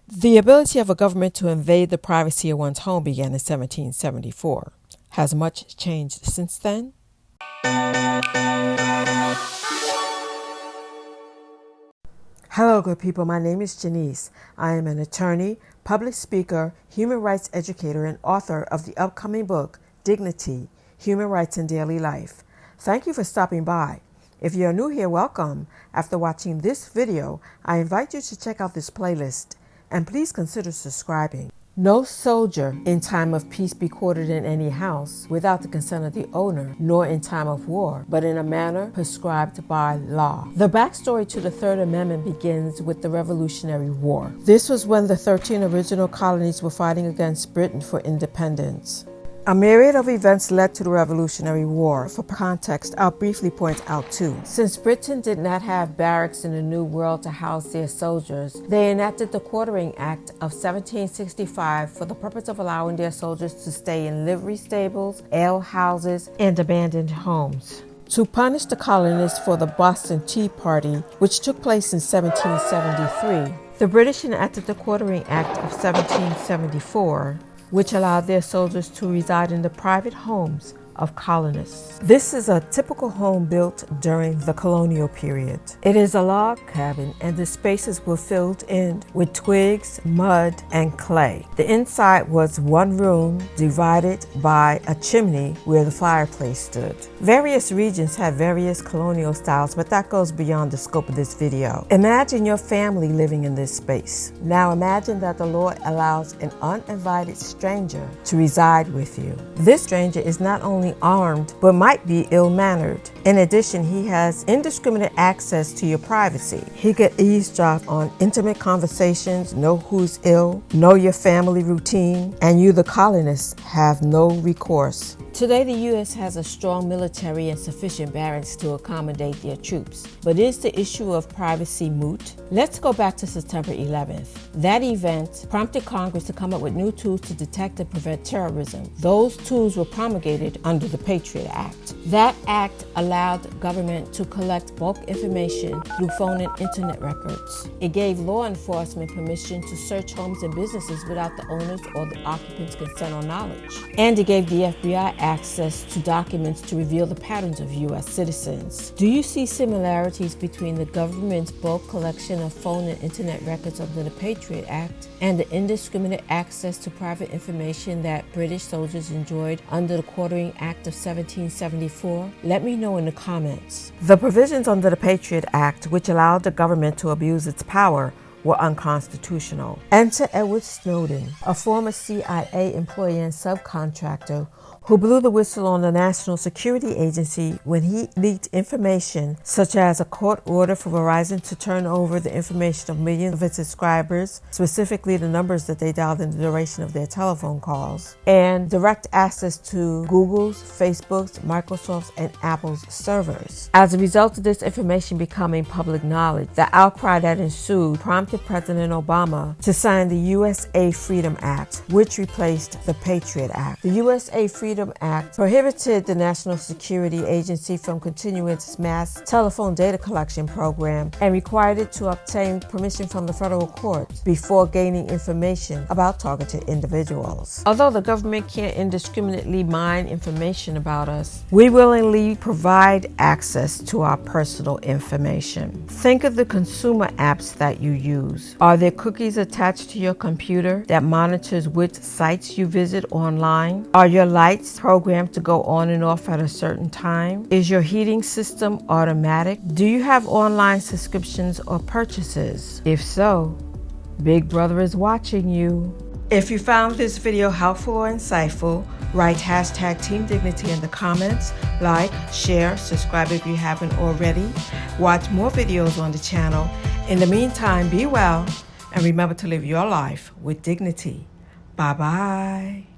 The ability of a government to invade the privacy of one's home began in 1774. Has much changed since then? Hello, good people. My name is Janice. I am an attorney, public speaker, human rights educator, and author of the upcoming book, Dignity, Human Rights in Daily Life. Thank you for stopping by. If you're new here, welcome. After watching this video, I invite you to check out this playlist, and please consider subscribing. No soldier in time of peace be quartered in any house without the consent of the owner, nor in time of war, but in a manner prescribed by law. The backstory to the Third Amendment begins with the Revolutionary War. This was when the 13 original colonies were fighting against Britain for independence. A myriad of events led to the Revolutionary War. For context, I'll briefly point out two. Since Britain did not have barracks in the New World to house their soldiers, they enacted the Quartering Act of 1765 for the purpose of allowing their soldiers to stay in livery stables, alehouses, and abandoned homes. To punish the colonists for the Boston Tea Party, which took place in 1773, the British enacted the Quartering Act of 1774, which allowed their soldiers to reside in the private homes of colonists. This is a typical home built during the colonial period. It is a log cabin, and the spaces were filled in with twigs, mud, and clay. The inside was one room divided by a chimney where the fireplace stood. Various regions had various colonial styles, but that goes beyond the scope of this video. Imagine your family living in this space. Now imagine that the Lord allows an uninvited stranger to reside with you. This stranger is not only armed, but might be ill-mannered. In addition, he has indiscriminate access to your privacy. He could eavesdrop on intimate conversations, know who's ill, know your family routine, and you, the colonists, have no recourse. Today, the U.S. has a strong military and sufficient barracks to accommodate their troops. But is the issue of privacy moot? Let's go back to September 11th. That event prompted Congress to come up with new tools to detect and prevent terrorism. Those tools were promulgated under the Patriot Act. That act allowed government to collect bulk information through phone and internet records. It gave law enforcement permission to search homes and businesses without the owners or the occupants' consent or knowledge. And it gave the FBI access to documents to reveal the patterns of U.S. citizens. Do you see similarities between the government's bulk collection of phone and internet records under the Patriot Act and the indiscriminate access to private information that British soldiers enjoyed under the Quartering Act of 1774? Let me know in the comments. The provisions under the Patriot Act, which allowed the government to abuse its power, were unconstitutional. Enter Edward Snowden, a former CIA employee and subcontractor who blew the whistle on the National Security Agency when he leaked information such as a court order for Verizon to turn over the information of millions of its subscribers, specifically the numbers that they dialed in the duration of their telephone calls, and direct access to Google's, Facebook's, Microsoft's, and Apple's servers. As a result of this information becoming public knowledge, the outcry that ensued prompted President Obama to sign the USA Freedom Act, which replaced the Patriot Act. The USA Freedom Act prohibited the National Security Agency from continuing its mass telephone data collection program and required it to obtain permission from the federal courts before gaining information about targeted individuals. Although the government can't indiscriminately mine information about us, we willingly provide access to our personal information. Think of the consumer apps that you use. Are there cookies attached to your computer that monitors which sites you visit online? Are your lights programmed to go on and off at a certain time? Is your heating system automatic? Do you have online subscriptions or purchases? If so, Big Brother is watching you. If you found this video helpful or insightful, write hashtag Team Dignity in the comments, like, share, subscribe if you haven't already. Watch more videos on the channel. In the meantime, be well and remember to live your life with dignity. Bye-bye.